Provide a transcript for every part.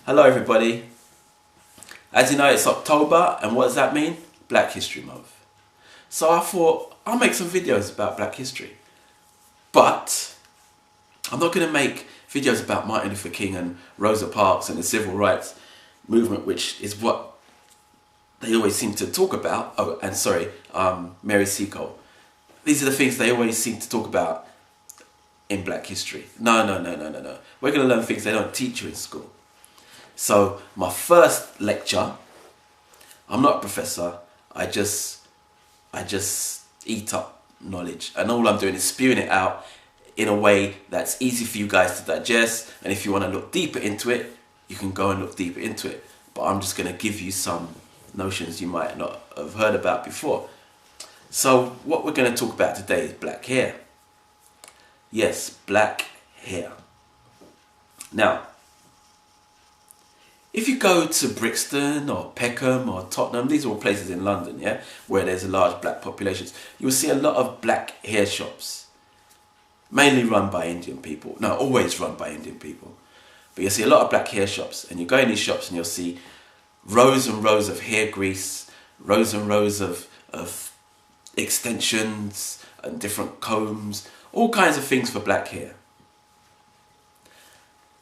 Hello everybody. As you know, it's October, and what does that mean? Black History Month. So I thought I'll make some videos about Black history. But I'm not going to make videos about Martin Luther King and Rosa Parks and the civil rights movement, which is what they always seem to talk about. Oh, and sorry, Mary Seacole. These are the things they always seem to talk about in Black history. No. We're going to learn things they don't teach you in school. So my first lecture, I'm not a professor, I just eat up knowledge, and all I'm doing is spewing it out in a way that's easy for you guys to digest, and if you want to look deeper into it, you can go and look deeper into it. But I'm just going to give you some notions you might not have heard about before. So what we're going to talk about today is black hair. Yes, black hair. Now, if you go to Brixton or Peckham or Tottenham, these are all places in London, yeah, where there's a large black population, you'll see a lot of black hair shops, mainly run by Indian people. No, always run by Indian people. But you'll see a lot of black hair shops, and you go in these shops and you'll see rows and rows of hair grease, rows and rows of extensions and different combs, all kinds of things for black hair.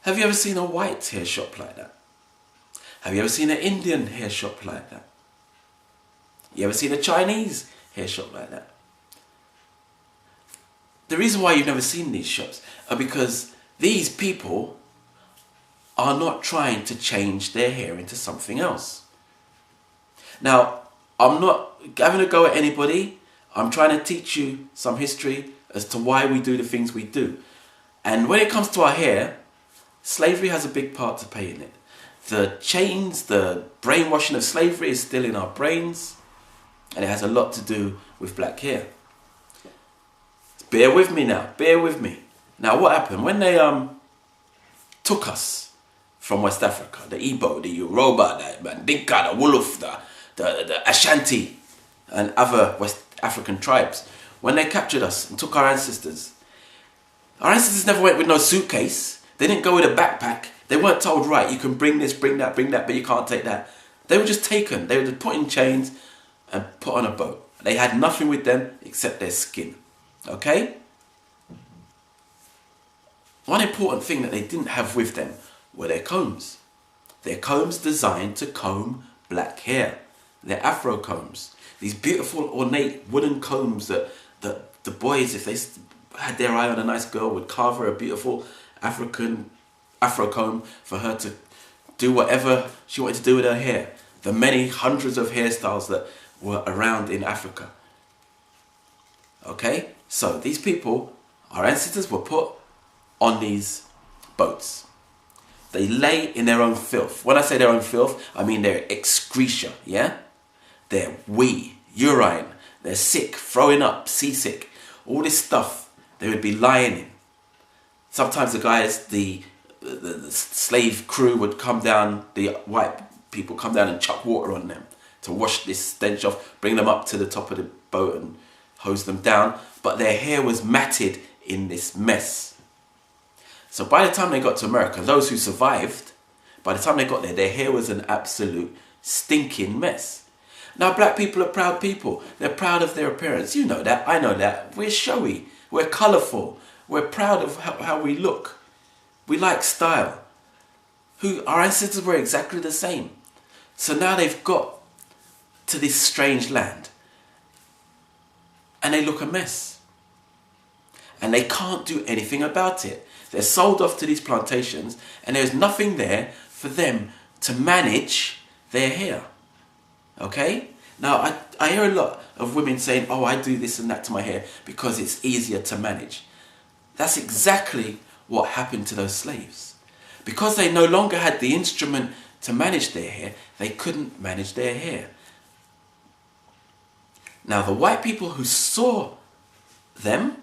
Have you ever seen a white hair shop like that? Have you ever seen an Indian hair shop like that? You ever seen a Chinese hair shop like that? The reason why you've never seen these shops are because these people are not trying to change their hair into something else. Now, I'm not having a go at anybody. I'm trying to teach you some history as to why we do the things we do. And when it comes to our hair, slavery has a big part to play in it. The chains, the brainwashing of slavery is still in our brains, and it has a lot to do with black hair. Bear with me now, bear with me. Now what happened? When they took us from West Africa, the Igbo, the Yoruba, the Mandinka, the Wolof, the Ashanti, and other West African tribes, when they captured us and took our ancestors never went with no suitcase. They didn't go with a backpack. They weren't told, right, you can bring this, bring that, but you can't take that. They were just taken. They were just put in chains and put on a boat. They had nothing with them except their skin. Okay? One important thing that they didn't have with them were their combs. Their combs designed to comb black hair. Their afro combs. These beautiful, ornate wooden combs that the boys, if they had their eye on a nice girl, would carve her a beautiful African afro comb for her to do whatever she wanted to do with her hair. The many hundreds of hairstyles that were around in Africa. Okay, so these people, our ancestors, were put on these boats. They lay in their own filth. When I say their own filth, I mean their excreta, yeah? Their wee, urine, they're sick, throwing up, seasick, all this stuff they would be lying in. Sometimes the guys, the slave crew would come down, the white people come down and chuck water on them to wash this stench off, bring them up to the top of the boat and hose them down. But their hair was matted in this mess. So by the time they got to America, those who survived, by the time they got there, their hair was an absolute stinking mess. Now black people are proud people. They're proud of their appearance. You know that, I know that. We're showy, we're colourful, we're proud of how we look. We like style. Our ancestors were exactly the same. So now they've got to this strange land and they look a mess. And they can't do anything about it. They're sold off to these plantations and there's nothing there for them to manage their hair. Okay? Now I hear a lot of women saying, oh, I do this and that to my hair because it's easier to manage. That's exactly what happened to those slaves. Because they no longer had the instrument to manage their hair, they couldn't manage their hair. Now the white people who saw them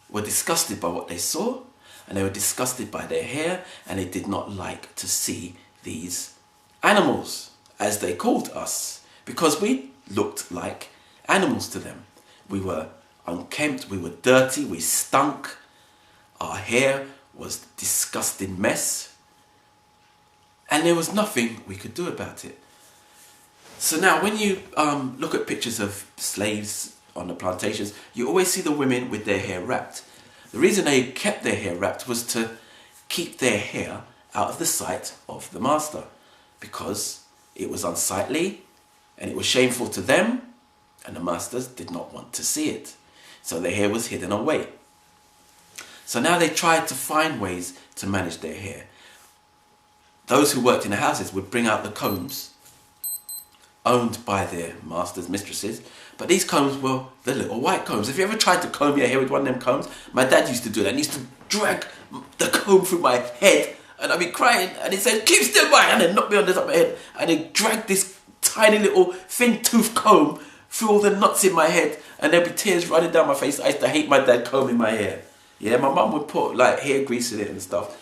were disgusted by what they saw, and they were disgusted by their hair, and they did not like to see these animals, as they called us, because we looked like animals to them. We were unkempt, we were dirty, we stunk. Our hair was a disgusting mess. And there was nothing we could do about it. So now when you look at pictures of slaves on the plantations, you always see the women with their hair wrapped. The reason they kept their hair wrapped was to keep their hair out of the sight of the master, because it was unsightly and it was shameful to them, and the masters did not want to see it. So their hair was hidden away. So now they tried to find ways to manage their hair. Those who worked in the houses would bring out the combs owned by their masters, mistresses, but these combs were the little white combs. If you ever tried to comb your hair with one of them combs, my dad used to do that, and he used to drag the comb through my head, and I'd be crying, and he said, "Keep still, boy," and then knock me on the top of my head, and he'd drag this tiny little thin tooth comb through all the knots in my head, and there'd be tears running down my face. I used to hate my dad combing my hair. Yeah, my mum would put like hair grease in it and stuff,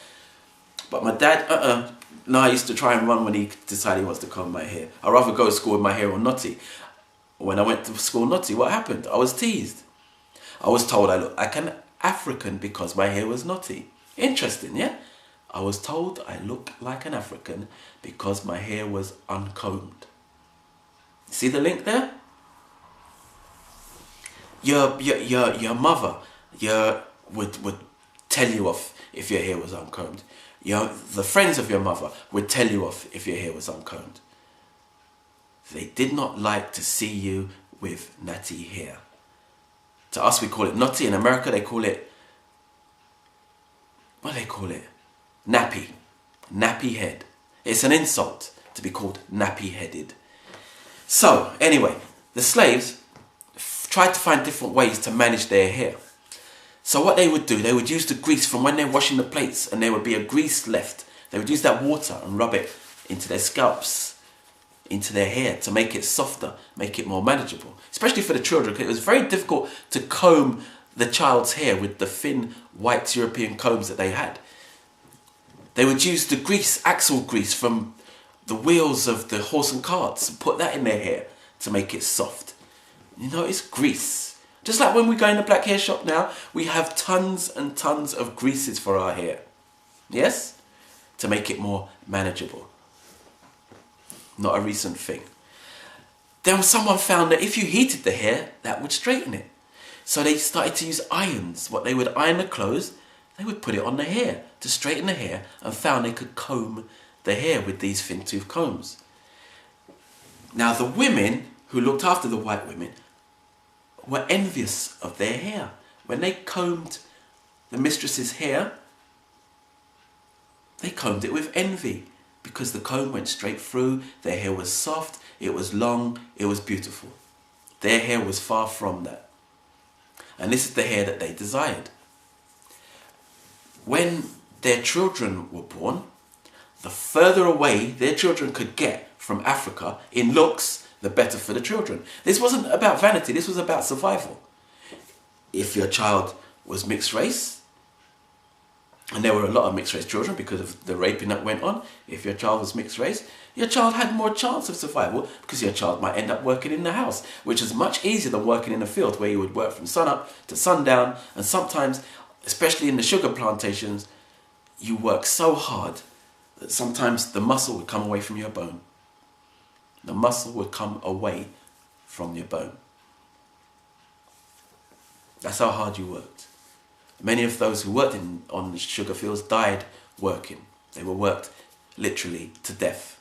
but my dad, no, I used to try and run when he decided he wants to comb my hair. I'd rather go to school with my hair all knotty. When I went to school knotty, what happened? I was teased. I was told I looked like an African because my hair was knotty. Interesting, yeah? I was told I looked like an African because my hair was uncombed. See the link there? Your mother would tell you off if your hair was uncombed. The friends of your mother would tell you off if your hair was uncombed. They did not like to see you with natty hair. To us, we call it knotty. In America, they call it, what do they call it? Nappy. Nappy head. It's an insult to be called nappy-headed. So, anyway, the slaves tried to find different ways to manage their hair. So what they would do, they would use the grease from when they're washing the plates, and there would be a grease left. They would use that water and rub it into their scalps, into their hair, to make it softer, make it more manageable. Especially for the children, because it was very difficult to comb the child's hair with the thin white European combs that they had. They would use the grease, axle grease from the wheels of the horse and carts, and put that in their hair to make it soft. You know, it's grease. Just like when we go in the black hair shop now, we have tons and tons of greases for our hair. Yes? To make it more manageable. Not a recent thing. Then someone found that if you heated the hair, that would straighten it. So they started to use irons. What they would iron the clothes, they would put it on the hair to straighten the hair, and found they could comb the hair with these thin tooth combs. Now the women who looked after the white women were envious of their hair. When they combed the mistress's hair, they combed it with envy, because the comb went straight through, their hair was soft, it was long, it was beautiful. Their hair was far from that. And this is the hair that they desired. When their children were born, the further away their children could get from Africa in looks, the better for the children. This wasn't about vanity, this was about survival. If your child was mixed race, and there were a lot of mixed race children because of the raping that went on, if your child was mixed race, your child had more chance of survival, because your child might end up working in the house, which is much easier than working in the field, where you would work from sun up to sundown, and sometimes, especially in the sugar plantations, you work so hard that sometimes the muscle would come away from your bone. The muscle would come away from your bone. That's how hard you worked. Many of those who worked on the sugar fields died working. They were worked literally to death.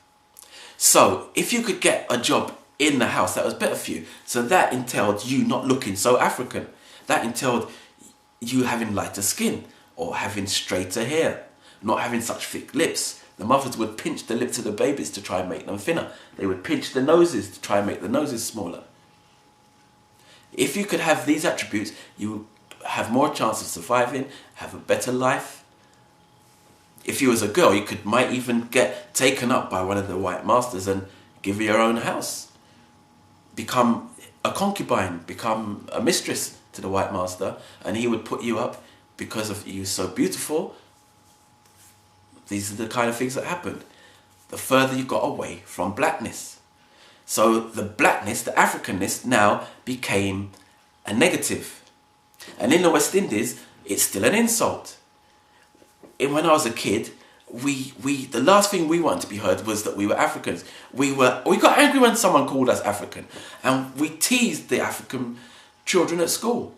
So if you could get a job in the house, that was better for you. So that entailed you not looking so African. That entailed you having lighter skin, or having straighter hair, not having such thick lips. The mothers would pinch the lips of the babies to try and make them thinner. They would pinch the noses to try and make the noses smaller. If you could have these attributes, you would have more chance of surviving, have a better life. If you was a girl, you might even get taken up by one of the white masters and give you your own house. Become a concubine, become a mistress to the white master, and he would put you up because of you so beautiful. These are the kind of things that happened. The further you got away from blackness. So the blackness, the Africanness, now became a negative. And in the West Indies, it's still an insult. When I was a kid, the last thing we wanted to be heard was that we were Africans. We got angry when someone called us African, and we teased the African children at school.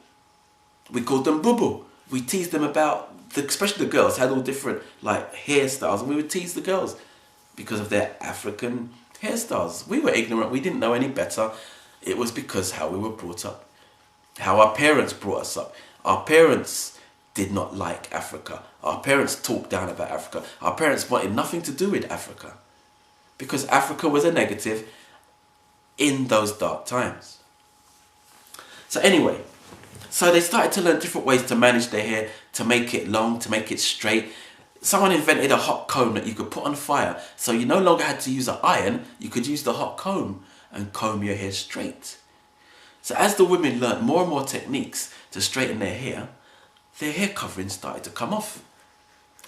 We called them boo-boo. We teased them about, especially the girls, had all different like hairstyles, and we would tease the girls because of their African hairstyles. We were ignorant. We didn't know any better. It was because how we were brought up, how our parents brought us up. Our parents did not like Africa. Our parents talked down about Africa. Our parents wanted nothing to do with Africa because Africa was a negative in those dark times. So anyway, so they started to learn different ways to manage their hair, to make it long, to make it straight. Someone invented a hot comb that you could put on fire, so you no longer had to use an iron, you could use the hot comb and comb your hair straight. So as the women learnt more and more techniques to straighten their hair covering started to come off.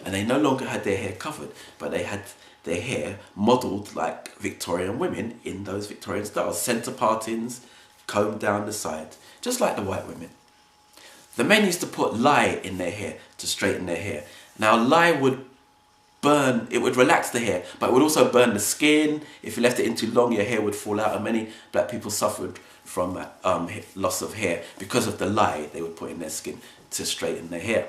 And they no longer had their hair covered, but they had their hair modelled like Victorian women in those Victorian styles. Centre partings, combed down the side, just like the white women. The men used to put lye in their hair to straighten their hair. Now lye would burn, it would relax the hair, but it would also burn the skin. If you left it in too long, your hair would fall out, and many black people suffered from loss of hair because of the lye they would put in their skin to straighten their hair.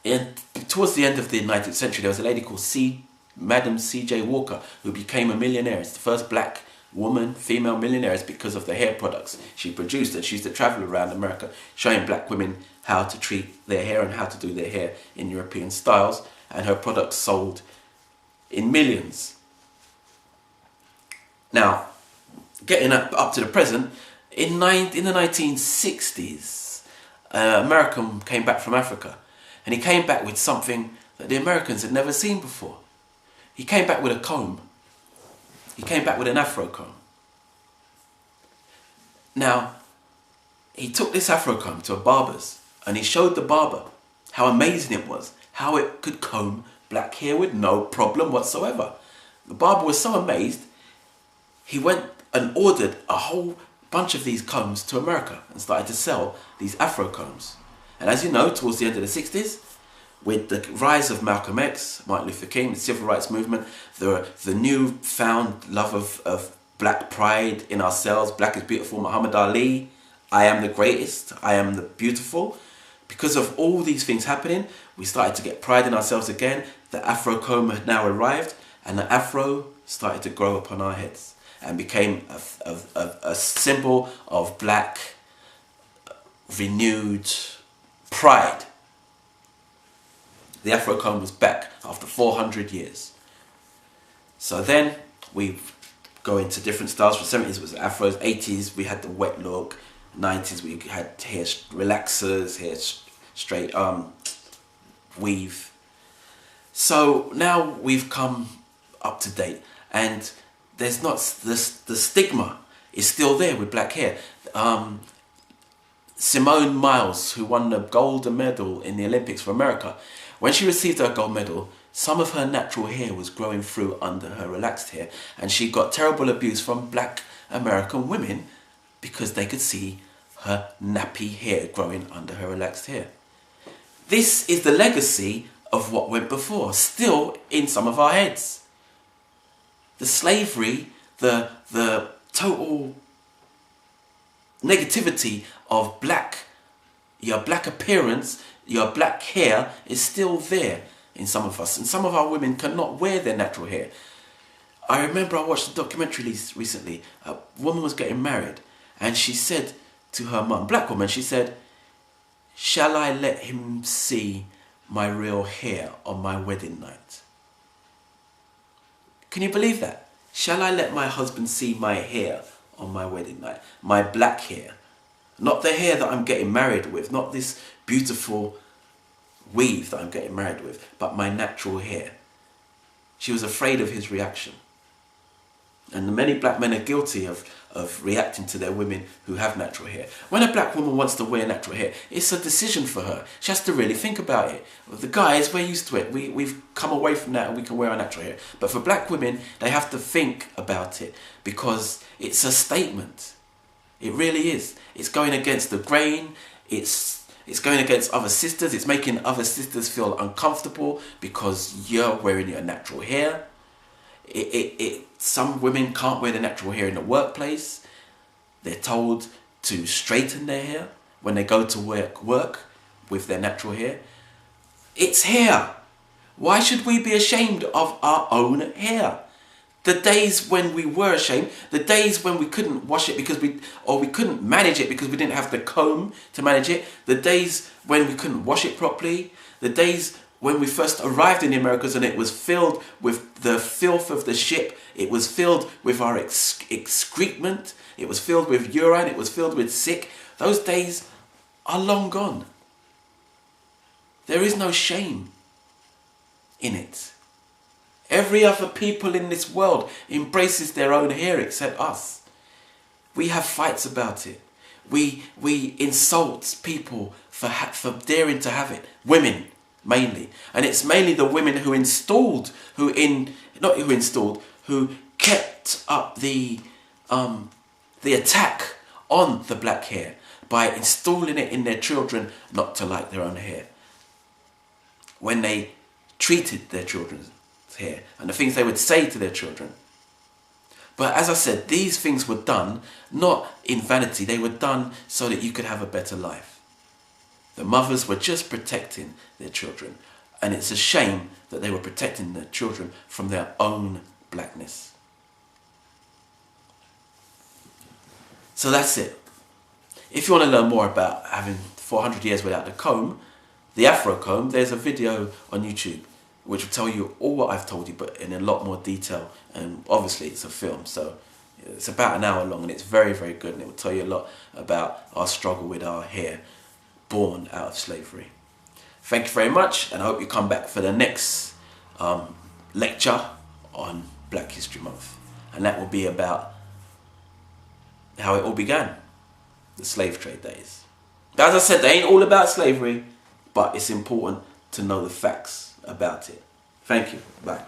And towards the end of the 19th century, there was a lady called Madam C.J. Walker, who became a millionaire. It's the first black woman, female millionaire, because of the hair products she produced. And she used to travel around America showing black women how to treat their hair and how to do their hair in European styles. And her products sold in millions. Now, getting up to the present, in the 1960s, an American came back from Africa, and he came back with something that the Americans had never seen before. He came back with a comb. He came back with an afro comb. Now, he took this afro comb to a barber's, and he showed the barber how amazing it was, how it could comb black hair with no problem whatsoever. The barber was so amazed, he went and ordered a whole bunch of these combs to America and started to sell these afro combs. And as you know, towards the end of the 60s, with the rise of Malcolm X, Martin Luther King, the civil rights movement, the newfound love of black pride in ourselves, black is beautiful, Muhammad Ali, I am the greatest, I am the beautiful. Because of all these things happening, we started to get pride in ourselves again. The afro comb had now arrived, and the afro started to grow upon our heads and became a symbol of black renewed pride. The afro comb was back after 400 years. So then we go into different styles. For the 70s it was afros, 80s we had the wet look, 90s we had hair relaxers, hair straight weave. So now we've come up to date, and there's not the stigma is still there with black hair. Simone Miles, who won the gold medal in the Olympics for America, when she received her gold medal, some of her natural hair was growing through under her relaxed hair, and she got terrible abuse from black American women because they could see her nappy hair growing under her relaxed hair. This is the legacy of what went before, still in some of our heads. The slavery, the total negativity of your black appearance, your black hair is still there in some of us. And some of our women cannot wear their natural hair. I remember I watched a documentary recently. A woman was getting married, and she said to her mum, black woman, she said, "Shall I let him see my real hair on my wedding night?" Can you believe that? Shall I let my husband see my hair on my wedding night? My black hair. Not the hair that I'm getting married with, not this beautiful weave that I'm getting married with, but my natural hair. She was afraid of his reaction. And many black men are guilty of reacting to their women who have natural hair. When a black woman wants to wear natural hair, it's a decision for her. She has to really think about it. The guys, we're used to it. We've come away from that and we can wear our natural hair. But for black women, they have to think about it because it's a statement. It really is. It's going against the grain. It's It's going against other sisters. It's making other sisters feel uncomfortable because you're wearing your natural hair. Some women can't wear their natural hair in the workplace. They're told to straighten their hair when they go to work with their natural hair. It's hair. Why should we be ashamed of our own hair? The days when we were ashamed, the days when we couldn't wash it because we couldn't manage it because we didn't have the comb to manage it, the days when we couldn't wash it properly, the days when we first arrived in the Americas and it was filled with the filth of the ship, it was filled with our excrement, it was filled with urine, it was filled with sick, those days are long gone. There is no shame in it. Every other people in this world embraces their own hair except us. We have fights about it. We insult people for daring to have it. Women, mainly. And it's mainly the women who kept up the attack on the black hair by installing it in their children not to like their own hair. When they treated their children's hair and the things they would say to their children. But as I said, these things were done not in vanity. They were done so that you could have a better life. The mothers were just protecting their children, and it's a shame that they were protecting their children from their own blackness. So that's it. If you want to learn more about having 400 years without the comb, the Afro comb, there's a video on YouTube which will tell you all what I've told you, but in a lot more detail. And obviously it's a film, so it's about an hour long, and it's very, very good, and it will tell you a lot about our struggle with our hair born out of slavery. Thank you very much, and I hope you come back for the next lecture on Black History Month. And that will be about how it all began, the slave trade days. As I said, they ain't all about slavery, but it's important to know the facts about it. Thank you. Bye.